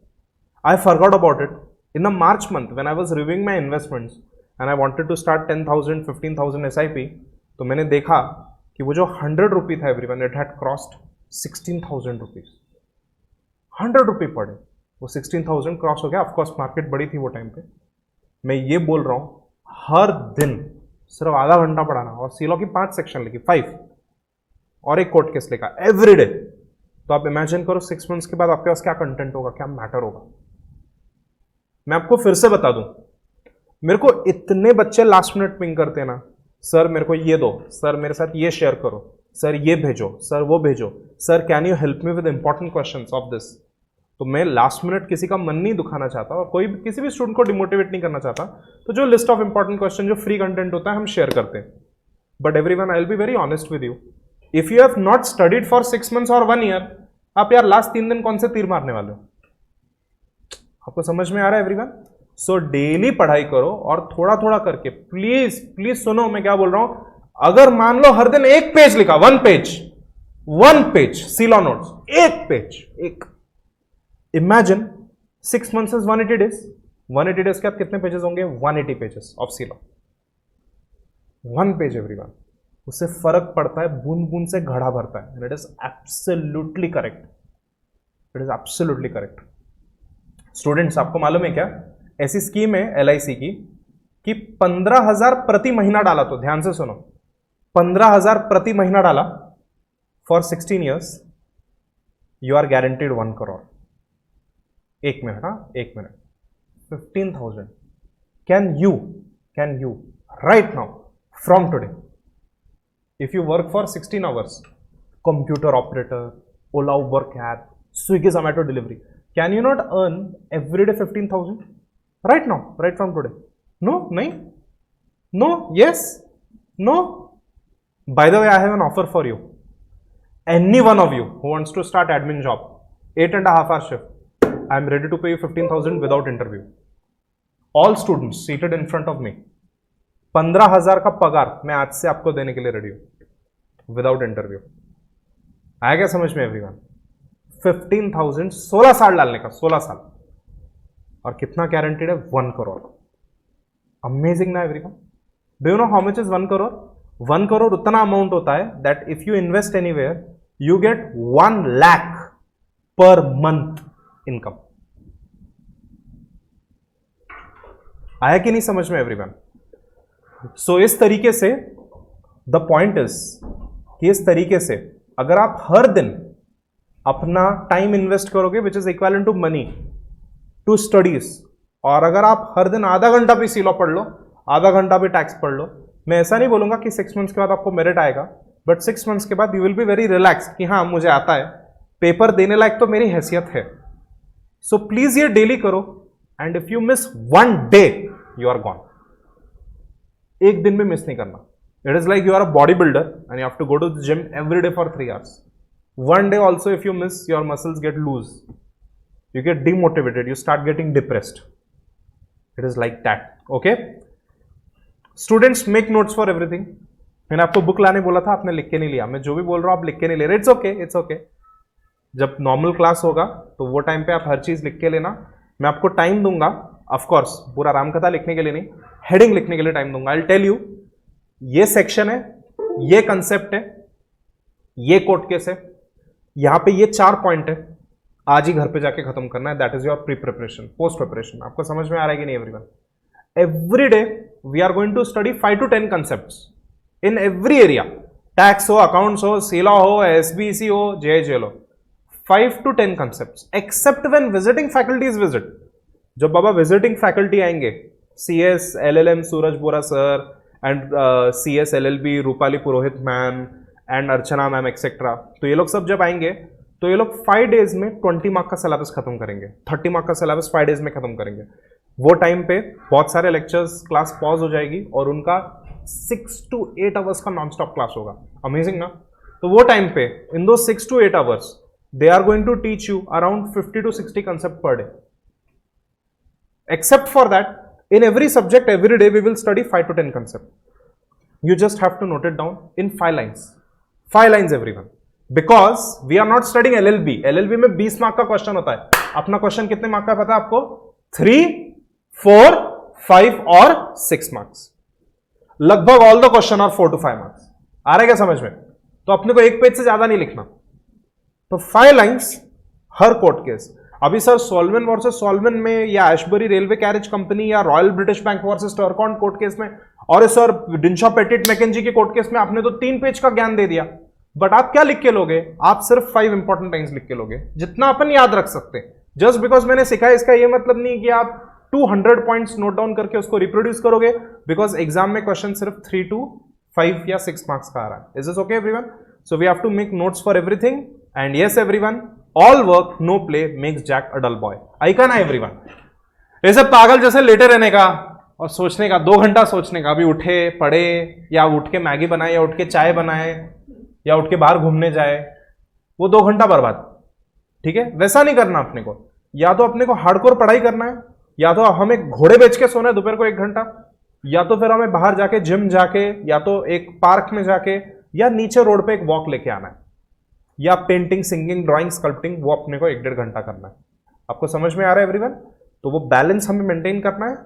S1: I forgot about it. In the March month, when I was reviewing my investments and I wanted to start 10,000, 15,000 SIP, तो मैंने देखा कि वो जो 100 रुपये था everyone, it had crossed 16,000 rupees. 100 रुपये पड़े, वो 16,000 क्रॉस हो गया। ऑफकोर्स मार्केट बड़ी थी वो टाइम पे। मैं ये बोल रहा हूँ हर दिन सिर्फ आधा घंटा पढ़ाना और सीलो की 5 सेक्शन लिखी, 5 और एक कोर्ट केस लिखा एवरी डे। तो आप इमेजिन करो 6 मंथ्स के बाद आपके पास क्या कंटेंट होगा, क्या मैटर होगा। मैं आपको फिर से बता दूं, मेरे को इतने बच्चे लास्ट मिनट पिंग करते हैं ना, सर मेरे को ये दो, सर मेरे साथ ये शेयर करो, सर ये भेजो, सर वो भेजो, sir can you help me with important questions of this. तो मैं लास्ट मिनट किसी का मन नहीं दुखाना चाहता और कोई किसी भी स्टूडेंट को डिमोटिवेट नहीं करना चाहता। तो जो लिस्ट ऑफ इंपॉर्टेंट क्वेश्चन, जो फ्री कंटेंट होता है, हम शेयर करते हैं। But everyone, I will be very honest with you, if you have not studied for 6 months और 1 ईयर, आप यार लास्ट 3 दिन कौन से तीर मारने वाले हो? आपको समझ में आ रहा है एवरीवन? सो डेली पढ़ाई करो और थोड़ा थोड़ा करके, प्लीज प्लीज सुनो मैं क्या बोल रहा हूं। अगर मान लो हर दिन 1 पेज लिखा, 1 पेज सीलो नोट्स, 1 पेज, एक, imagine 6 months is 180 days, 180 days के बाद कितने पेजेस होंगे? 180 pages of silo, 1 page everyone. उससे फर्क पड़ता है, बूंद बूंद से घड़ा भरता है। It is absolutely correct, it is absolutely correct. Students, आपको मालूम है क्या, ऐसी स्कीम है LIC की कि 15,000 प्रति महीना डाला, तो ध्यान से सुनो, 15,000 प्रति महीना डाला for 16 years, you are guaranteed 1 crore. 1 minute, हाँ 1 minute, 15,000 can you right now from today, if you work for 16 hours, computer operator, Ola work app, Swiggy Zomato delivery, can you not earn every day 15,000 right now, right from today? No, nahi, no, yes, no. By the way, I have an offer for you. Any one of you who wants to start admin job, 8.5 hour shift, I am ready to pay you 15,000 without interview. All students seated in front of me, 15,000 का पगार मैं आज से आपको देने के लिए रेडी हूं विदाउट इंटरव्यू। आया क्या समझ में एवरीवन? 15,000 16 साल डालने का, 16 साल, और कितना गारंटीड है? 1 करोड़। अमेजिंग ना everyone? Do you know how much is 1 crore? 1 crore उतना अमाउंट होता है that if you invest anywhere you get 1 lakh per month income. आया कि नहीं समझ में एवरीवन? सो इस तरीके से द पॉइंट इज कि इस तरीके से अगर आप हर दिन अपना टाइम इन्वेस्ट करोगे which is equal to money, to studies. और अगर आप हर दिन आधा घंटा भी सी लॉ पढ़ लो, आधा घंटा भी टैक्स पढ़ लो, मैं ऐसा नहीं बोलूंगा कि 6 मंथ्स के बाद आपको मेरिट आएगा, बट 6 मंथ्स के बाद you will be very relax कि हाँ मुझे आता है, पेपर देने लायक तो मेरी हैसियत है। सो प्लीज ये डेली करो, and if you miss 1 day you are gone. एक दिन भी मिस नहीं करना। It is like you are a body builder and you have to go to the gym every day for 3 hours. 1 day also if you miss, your muscles get loose, you get demotivated, you start getting depressed. It is like that. Okay, students, make notes for everything. मैंने आपको बुक लाने बोला था, आपने लिख के नहीं लिया। मैं जो भी बोल रहा हूं आप लिख के नहीं ले रहे। It's okay, it's okay. जब नॉर्मल क्लास होगा तो वो टाइम पे आप हर चीज लिख के लेना। मैं आपको टाइम दूंगा, ऑफ कोर्स पूरा रामकथा लिखने के लिए नहीं, हेडिंग लिखने के लिए टाइम दूंगा। आई विल टेल यू, ये सेक्शन है, ये कंसेप्ट है, ये कोर्ट केस है, यहां पे ये 4 पॉइंट है, आज ही घर पे जाके खत्म करना है। That is your pre preparation, post preparation. आपको समझ में आ रहा है कि नहीं everyone? Every day we are going to study 5 to 10 concepts in every area. Tax हो, अकाउंट्स हो, सीला हो, एसबीसी हो, जेएचएल हो, 5 to 10 concepts, except when visiting faculties visit. जब बाबा विजिटिंग फैकल्टी आएंगे, CS LLM Suraj Bora sir and CS LLB Rupali Purohit ma'am and Archana ma'am etcetera, तो ये लोग सब जब आएंगे तो ये लोग 5 days में 20 मार्क का सिलेबस खत्म करेंगे, 30 मार्क का सिलेबस 5 days में खत्म करेंगे। वो टाइम पे बहुत सारे लेक्चर्स, क्लास पॉज हो जाएगी और उनका 6 to 8 hours का नॉन स्टॉप क्लास होगा। अमेजिंग ना? तो वो टाइम पे इन दो 6 to 8 hours they are going to teach you around 50 to 60 concept per day. Except for that, in every subject, every day, we will study 5 to 10 concepts. You just have to note it down in 5 lines. 5 lines, everyone. Because we are not studying LLB. LLB में 20 मार्क का क्वेश्चन होता है। अपना क्वेश्चन कितने मार्क का पता है आपको? 3, 4, 5 और 6 मार्क्स। लगभग all the question are 4 to 5 marks. आ रहा है क्या समझ में? तो अपने को एक पेज से ज्यादा नहीं लिखना। तो 5 लाइन्स हर कोर्ट केस। अभी सर सॉल्वेन वर्सेस सॉल्वेन में, या एशबरी रेलवे कैरेज कंपनी, या Royal British bank versus Turquand court case में, और सर डिंशा पेटिट मैकेंजी के कोर्ट केस में आपने तो 3 पेज का ज्ञान दे दिया, बट आप क्या लिख के लोगे? आप सिर्फ 5 इंपॉर्टेंट लाइंस लिख के लोगे, जितना अपन याद रख सकते हैं। जस्ट बिकॉज मैंने सिखाया इसका ये मतलब नहीं कि आप 200 पॉइंट्स नोट डाउन करके उसको रिप्रोड्यूस करोगे, बिकॉज एग्जाम में क्वेश्चन सिर्फ 3 to 5 या 6 मार्क्स का आ रहा है। Is this okay everyone? So we have to make notes for everything, and yes everyone, all work no play makes Jack a dull boy. ऐका ना एवरीवन? ऐसे पागल जैसे लेटे रहने का और सोचने का, 2 घंटा सोचने का, अभी उठे पढ़े, या उठ के मैगी बनाए, या उठ के चाय बनाए, या उठ के बाहर घूमने जाए, वो 2 घंटा बर्बाद। ठीक है, वैसा नहीं करना अपने को। या तो अपने को हार्डकोर पढ़ाई करना है, या तो हमें घोड़े बेच के सोना है दोपहर को 1 घंटा, या तो फिर हमें बाहर जाके जिम जाके, या तो एक पार्क में जाके, या नीचे रोड पे एक वॉक लेके आना है, या पेंटिंग, सिंगिंग, ड्राइंग, स्कल्पटिंग, वो अपने को 1-1.5 घंटा करना है। आपको समझ में आ रहा है एवरीवन? तो वो बैलेंस हमें मेंटेन करना है।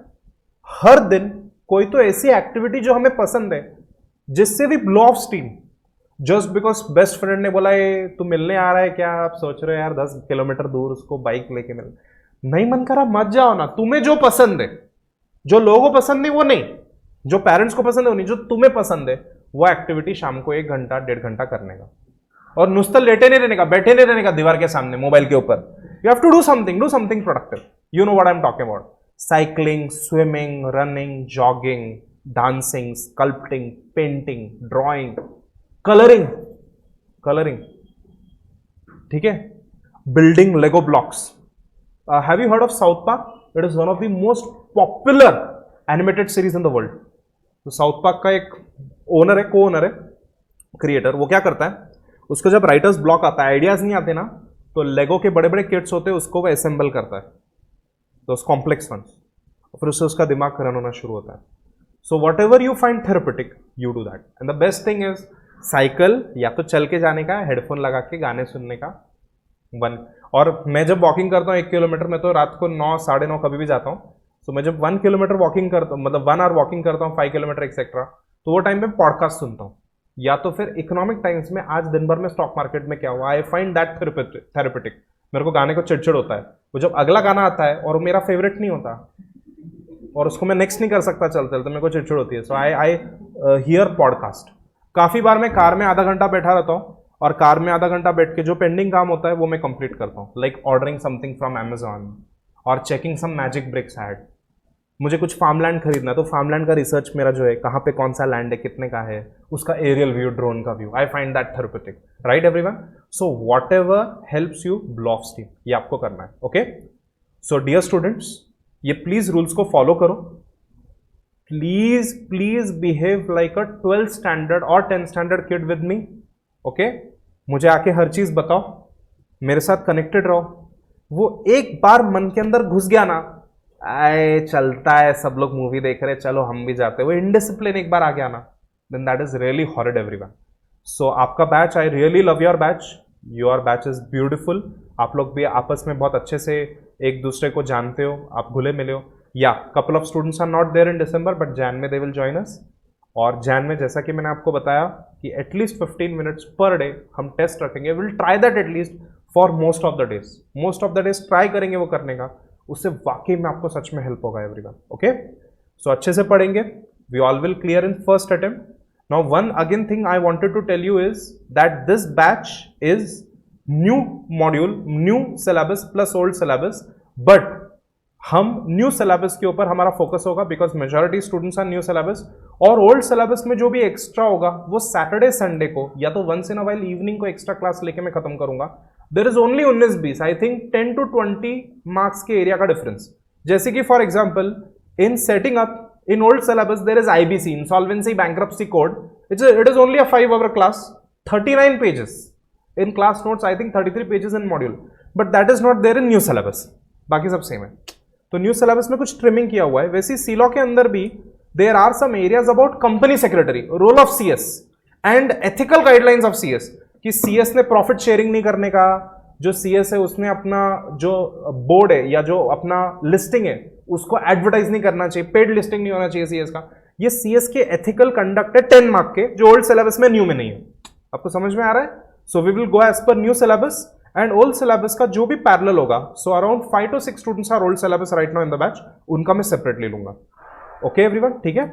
S1: हर दिन कोई तो ऐसी एक्टिविटी जो हमें पसंद है, जिससे भी blow of steam. Just because best friend ने बोला ये तू मिलने आ रहा है क्या, आप सोच रहे हो यार 10 किलोमीटर दूर उसको बाइक लेके मिल, नहीं मन करा मत जाओ ना। तुम्हें जो पसंद है, जो लोगों को पसंद नहीं वो नहीं, जो पेरेंट्स को पसंद है वो नहीं, जो तुम्हें पसंद है वो एक्टिविटी शाम को 1 घंटा 1.5 घंटा करने का। और नुस्ता लेटे नहीं रहने का, बैठे नहीं रहने का दीवार के सामने मोबाइल के ऊपर। You have to do something productive. You know what I am talking about? Cycling, swimming, running, jogging, dancing, sculpting, painting, drawing, colouring, ठीक है, building Lego blocks. Have you heard of South Park? It is one of the most popular animated series in the world. तो साउथ पार्क का एक ओनर है, को ओनर है, क्रिएटर, वो क्या करता है, उसको जब राइटर्स ब्लॉक आता है, आइडियाज नहीं आते ना, तो लेगो के बड़े बड़े किट्स होते हैं, उसको वो असेंबल करता है, तो कॉम्प्लेक्स वंस, फिर उससे उसका दिमाग रन होना शुरू होता है। So what ever you find therapeutic you do that, and the best thing is cycle, या तो चल के जाने का, हेडफोन लगा के गाने सुनने का, 1। और मैं जब वॉकिंग करता हूँ 1 किलोमीटर में, तो रात को 9, 9:30 कभी भी जाता हूँ, तो मैं जब 1 किलोमीटर वॉकिंग करता हूँ, मतलब 1 hour वॉकिंग करता हूँ, 5 किलोमीटर एक्सेट्रा, तो वो टाइम में पॉडकास्ट सुनता हूँ, या तो फिर इकोनॉमिक टाइम्स में आज दिन भर में स्टॉक मार्केट में क्या हुआ, आई फाइंड दैट थेरेपेटिक। मेरे को गाने को चिड़चिड़ होता है, वो जब अगला गाना आता है और मेरा फेवरेट नहीं होता और उसको मैं नेक्स्ट नहीं कर सकता चलते चलते, मेरे को चिड़चिड़ होती है। So I hear podcast. काफी बार मैं कार में आधा घंटा बैठा रहता हूँ, और कार में आधा घंटा बैठ के जो पेंडिंग काम होता है वो मैं कंप्लीट करता हूँ, like ordering something from Amazon, और checking some Magicbricks ad. मुझे कुछ फार्मलैंड खरीदना है तो फार्मलैंड का रिसर्च मेरा जो है कहाँ पे कौन सा लैंड है, कितने का है, उसका एरियल व्यू, ड्रोन का view, I find that therapeutic, right everyone. So what ever helps you blow of steam, ये आपको करना है। ओके, सो डियर स्टूडेंट्स, ये प्लीज रूल्स को फॉलो करो। Please please behave like a 12th standard और 10th standard kid with me. Okay, मुझे आके हर चीज बताओ, मेरे साथ कनेक्टेड रहो। वो एक बार मन के अंदर घुस गया ना, आए चलता है, सब लोग मूवी देख रहे, चलो हम भी जाते हैं, वो इनडिसिप्लिन एक बार आ गया ना, then that is really horrid everyone. So आपका batch, I really love your batch, your batch is beautiful. आप लोग भी आपस में बहुत अच्छे से एक दूसरे को जानते हो, आप घुले मिले हो। या couple of students are not there in December, but Jan में दे विल जॉइन अस। और जैन में जैसा कि मैंने आपको बताया कि एटलीस्ट 15 मिनट्स पर डे हम टेस्ट रखेंगे, will try that at least for most of the days. Most of the days try करेंगे वो करने का, उससे वाकई में आपको सच में हेल्प होगा एवरीवन। ओके, सो अच्छे से पढ़ेंगे, we all will clear in first attempt. Now one again thing I wanted to tell you is that this batch is new module, new syllabus plus old syllabus, but हम न्यू सिलेबस के ऊपर हमारा फोकस होगा because majority students are new syllabus. और ओल्ड सिलेबस में जो भी एक्स्ट्रा होगा वो सैटरडे संडे को या तो once in a while evening को एक्स्ट्रा क्लास लेके मैं खत्म करूंगा। There is only 19-20, I think 10 to 20 marks के एरिया का डिफरेंस। जैसे कि for example in setting up in old syllabus there is IBC, insolvency bankruptcy code, it is only a 5 hour class, 39 pages in class notes, I think 33 pages in module, but that is not there in new syllabus, बाकी सब सेम है। तो न्यू सिलेबस में कुछ ट्रिमिंग किया हुआ है। वैसे सीलॉ के अंदर भी there are some areas about company secretary, role of CS and ethical guidelines of CS, कि CS ने प्रॉफिट शेयरिंग नहीं करने का, जो CS है उसने अपना जो बोर्ड है या जो अपना लिस्टिंग है उसको एडवर्टाइज नहीं करना चाहिए, पेड लिस्टिंग नहीं होना चाहिए CS का। ये CS के एथिकल कंडक्ट है 10 मार्क के, जो ओल्ड सिलेबस में न्यू में नहीं है। आपको समझ में आ रहा है? So we will go as per new syllabus and old syllabus का जो भी पैरेलल होगा, so around 5 to 6 students are old syllabus right now in the batch, उनका मैं सेपरेटली लूंगा। ओके एवरीवन, ठीक है?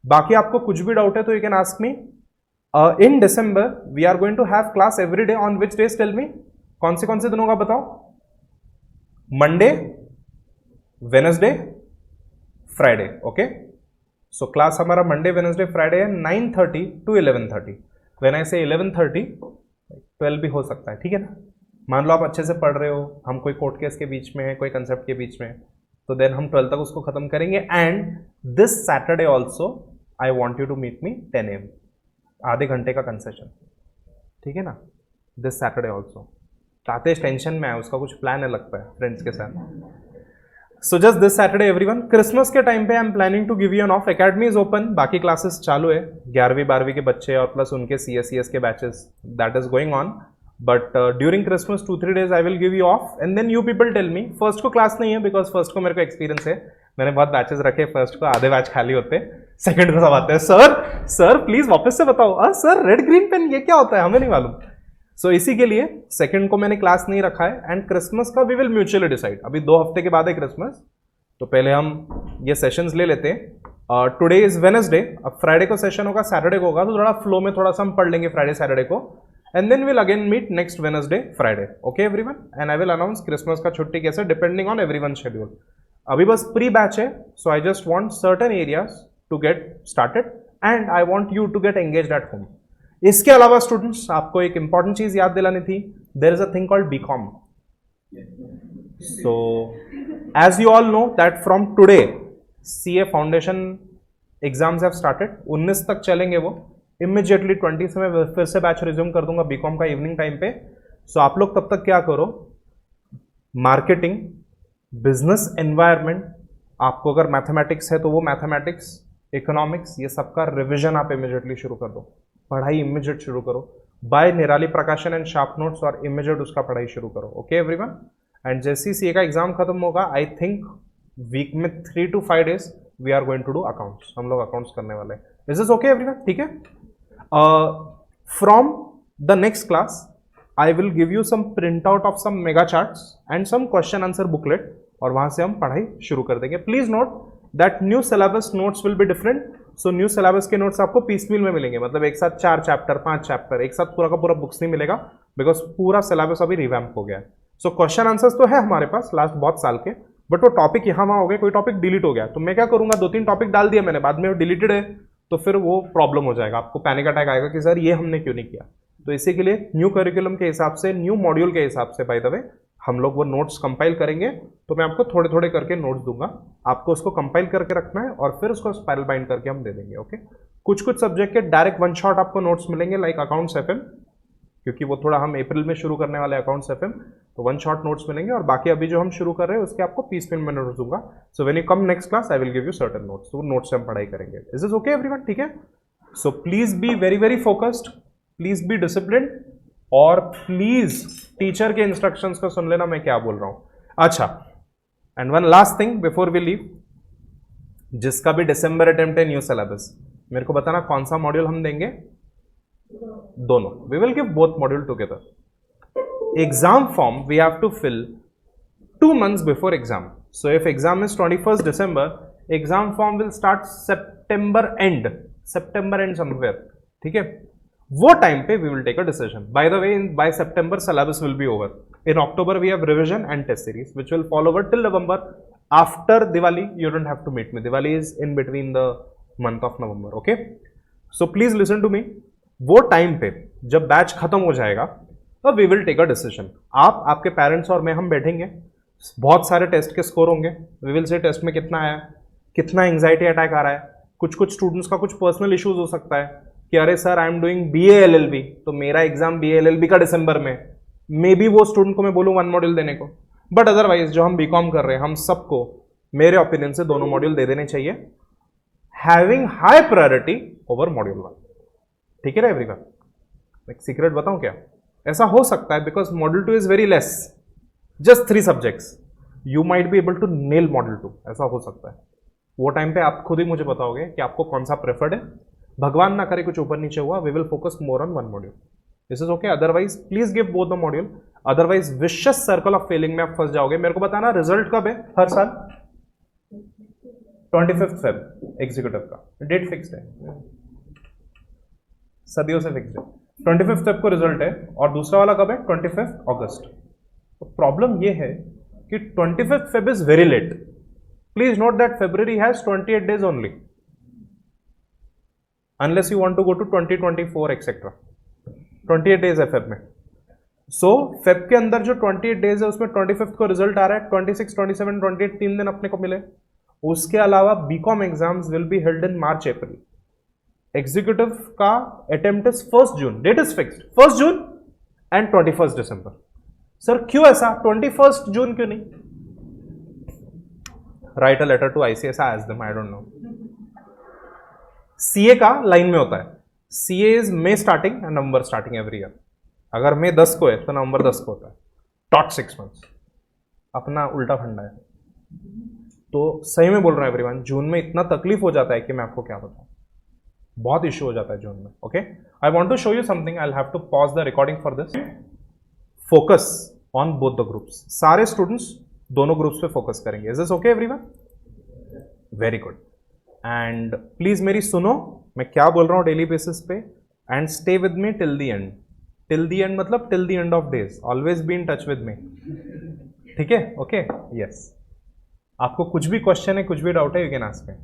S1: बाकी आपको कुछ भी डाउट है तो you can ask me. In December we are going to have class every day on which days, tell me कौन से दिनों का बताओ? Monday, Wednesday, Friday. Okay, so class हमारा मंडे, वेनसडे, फ्राइडे है 9:30 to 11:30। व्हेन आई से 11:30, 12 भी हो सकता है, ठीक है ना? मान लो आप अच्छे से पढ़ रहे हो, हम कोई कोर्ट केस के बीच में है, कोई कंसेप्ट के बीच में, तो देन हम 12 तक उसको खत्म करेंगे। And this Saturday also I want you to meet me 10 AM, आधे घंटे का कंसेशन, ठीक है ना? This Saturday also. Tatesh tension में है, उसका कुछ प्लान है लगता है फ्रेंड्स के साथ। So just this Saturday everyone. Christmas के टाइम पे I am planning to give you an off. Academy is open, बाकी क्लासेस चालू है, 11वीं 12वीं के बच्चे और प्लस उनके CS के batches, that is going on. But during Christmas 2-3 days I will give you off and then you people tell me. First को क्लास नहीं है बिकॉज फर्स्ट को मेरे को एक्सपीरियंस है, मैंने बहुत बैचेस रखे, फर्स्ट को आधे बैच खाली होते, सेकंड को सब आते हैं, सर प्लीज वापस से बताओ, सर रेड ग्रीन पेन ये क्या होता है, हमें नहीं मालूम। सो इसी के लिए सेकंड को मैंने क्लास नहीं रखा है। एंड क्रिसमस का वी विल म्यूचुअली डिसाइड, अभी 2 हफ्ते के बाद है क्रिसमस, तो पहले हम ये सेशंस ले लेते हैं। टुडे इज वेनसडे, अब फ्राइडे को सेशन होगा, सैटरडे को होगा, तो थोड़ा फ्लो में थोड़ा सा हम पढ़ लेंगे फ्राइडे सैटरडे को, and then will again meet next Wednesday Friday. Okay everyone, and I will announce Christmas का छुट्टी कैसे, डिपेंडिंग ऑन एवरीवन शेड्यूल। अभी बस प्री बैच है, so I just want certain areas to get started and I want you to get engaged at home. इसके अलावा स्टूडेंट्स आपको एक इंपॉर्टेंट चीज याद दिलानी थी, there is a thing called BCom। So as you all know that from today CA foundation exams have started, 19 तक चलेंगे वो। इमीडिएटली 20 से मैं फिर से बैच रिज्यूम कर दूंगा BCom का इवनिंग टाइम पे। सो आप लोग तब तक क्या करो, मार्केटिंग, बिजनेस एनवायरनमेंट, आपको अगर मैथमेटिक्स है तो वो मैथमेटिक्स, इकोनॉमिक्स, ये सबका रिविजन आप इमीडिएटली शुरू कर दो, पढ़ाई इमीडिएट शुरू करो, बाय निराली प्रकाशन एंड शार्प नोट्स, और इमीडिएट उसका पढ़ाई शुरू करो। ओके एवरीवन, एंड जैसे ही CA का एग्जाम खत्म होगा, आई थिंक वीक में 3 to 5 days we are going to do accounts, हम लोग अकाउंट्स करने वाले हैं। Is this okay everyone? ठीक है। From the next class I will give you some print out of some mega charts and some question answer booklet, और वहां से हम पढ़ाई शुरू कर देंगे। Please note that new syllabus notes will be different. So new syllabus के नोट्स आपको पीसमील में मिलेंगे, मतलब एक साथ 4 चैप्टर 5 चैप्टर एक साथ पूरा का पूरा बुक्स नहीं मिलेगा, बिकॉज पूरा सिलेबस अभी रिवैम्प हो गया है। सो क्वेश्चन आंसर्स तो है हमारे पास लास्ट बहुत साल के, बट वो टॉपिक यहाँ वहाँ हो गया, कोई टॉपिक डिलीट हो गया, तो मैं क्या करूंगा, 2-3 टॉपिक डाल दिया मैंने, बाद में वो डिलीटेड है, तो फिर वो प्रॉब्लम हो जाएगा, आपको पैनिक अटैक आएगा कि सर ये हमने क्यों नहीं किया। तो इसी के लिए न्यू करिकुलम के हिसाब से, न्यू मॉड्यूल के हिसाब से बाय द वे हम लोग वो नोट्स कंपाइल करेंगे। तो मैं आपको थोड़े थोड़े करके नोट्स दूंगा, आपको उसको कंपाइल करके रखना है और फिर उसको स्पाइरल बाइंड करके हम दे देंगे। ओके, कुछ कुछ सब्जेक्ट के डायरेक्ट वन शॉट आपको नोट्स मिलेंगे, लाइक अकाउंट्स एफएम, क्योंकि वो थोड़ा हम अप्रैल में शुरू करने वाले अकाउंट्स एफएम, तो वन शॉट नोट्स मिलेंगे। और बाकी अभी जो हम शुरू कर रहे हैं उसके आपको पीस में नोट्स दूंगा। So when you come next class I will give you certain notes, तो नोट्स से हम पढ़ाई करेंगे। Is is okay everyone? ठीक है, so please be very very focused, please be discipline, और प्लीज टीचर के इंस्ट्रक्शंस को सुन लेना मैं क्या बोल रहा हूं। अच्छा, and one last thing before we leave, जिसका भी दिसंबर अटेम्प्ट है न्यू सिलेबस, मेरे को बताना कौन सा मॉड्यूल हम देंगे। दोनों, we will give both module together. Exam form we have to fill 2 months before exam. So if exam is 21st December, exam form will start September end somewhere, ठीक है। वो टाइम पे we will take a decision. By the way, बाय September syllabus will be over. In October we have revision and test series which will fall over till November. After Diwali you don't have to meet me. Diwali is in between the month of November. Okay, so please listen to me. वो टाइम पे जब बैच खत्म हो जाएगा तो we will take a decision. आप, आपके पेरेंट्स और मैं, हम बैठेंगे, बहुत सारे टेस्ट के स्कोर होंगे, वी विल से टेस्ट में कितना आया, कितना एंग्जाइटी अटैक आ रहा है। कुछ स्टूडेंट्स का कुछ पर्सनल इश्यूज हो सकता है कि अरे sir I am doing BA LLB, तो मेरा एग्जाम BA LLB का दिसंबर में, मे बी वो स्टूडेंट को मैं बोलूँ 1 मॉड्यूल देने को, बट अदरवाइज जो हम BCom कर रहे हैं हम सबको मेरे ओपिनियन से 2 मॉड्यूल दे देने चाहिए, having high priority over module 1। ठीक है ना एवरीवन? एक सीक्रेट बताऊं क्या, ऐसा हो सकता है because module 2 is very less, just 3 subjects, you might be able to nail module 2, ऐसा हो सकता है। वो टाइम पे आप खुद ही मुझे बताओगे कि आपको कौन सा प्रेफर्ड है। भगवान ना करे कुछ ऊपर नीचे हुआ, we will focus more on 1 module, this is okay. Otherwise please give both the module, otherwise vicious circle of failing में आप फंस जाओगे। मेरे को बताना रिजल्ट कब है हर साल? 25 Feb एग्जीक्यूटिव का डेट फिक्स्ड है, सदियों से फिक्स्ड है। 25 Feb को रिजल्ट है, और दूसरा वाला कब है? 25 अगस्त। तो प्रॉब्लम ये है कि 25 Feb is very late. Please note that February has 28 days only, unless you want to go to 2024 etc. 28 days है फेब में। सो फेब के अंदर जो 28 days है उसमें 25 को रिजल्ट आ रहा है, 26, 27, 28 3 दिन अपने को मिले। उसके अलावा BCom exams will be held in March April। Executive का attempt is 1st June, date is fixed 1st June and 21st December। Sir क्यों ऐसा, 21st June क्यों नहीं? Write a letter to ICS, ask them, I don't know। CA का लाइन में होता है, CA इज May starting and November starting every year. अगर May 10 को है तो नवंबर 10 को होता है, टॉट 6 months, अपना उल्टा फंडा है। तो सही में बोल रहा हूं एवरीवन, जून में इतना तकलीफ हो जाता है कि मैं आपको क्या बताऊं, बहुत इश्यू हो जाता है जून में। Okay, I want to show you something, I will have to pause the recording for this. Focus on both the groups, सारे स्टूडेंट्स दोनों ग्रुप्स पे फोकस करेंगे। Is this okay everyone? Very good. And please मेरी सुनो, मैं क्या बोल रहा हूँ डेली बेसिस पे, and stay with me till the end. Till the end मतलब till the end of days, always be in touch with me, ठीक है? Okay, yes. आपको कुछ भी क्वेश्चन है, कुछ भी डाउट है, यू कैन आस्क मी।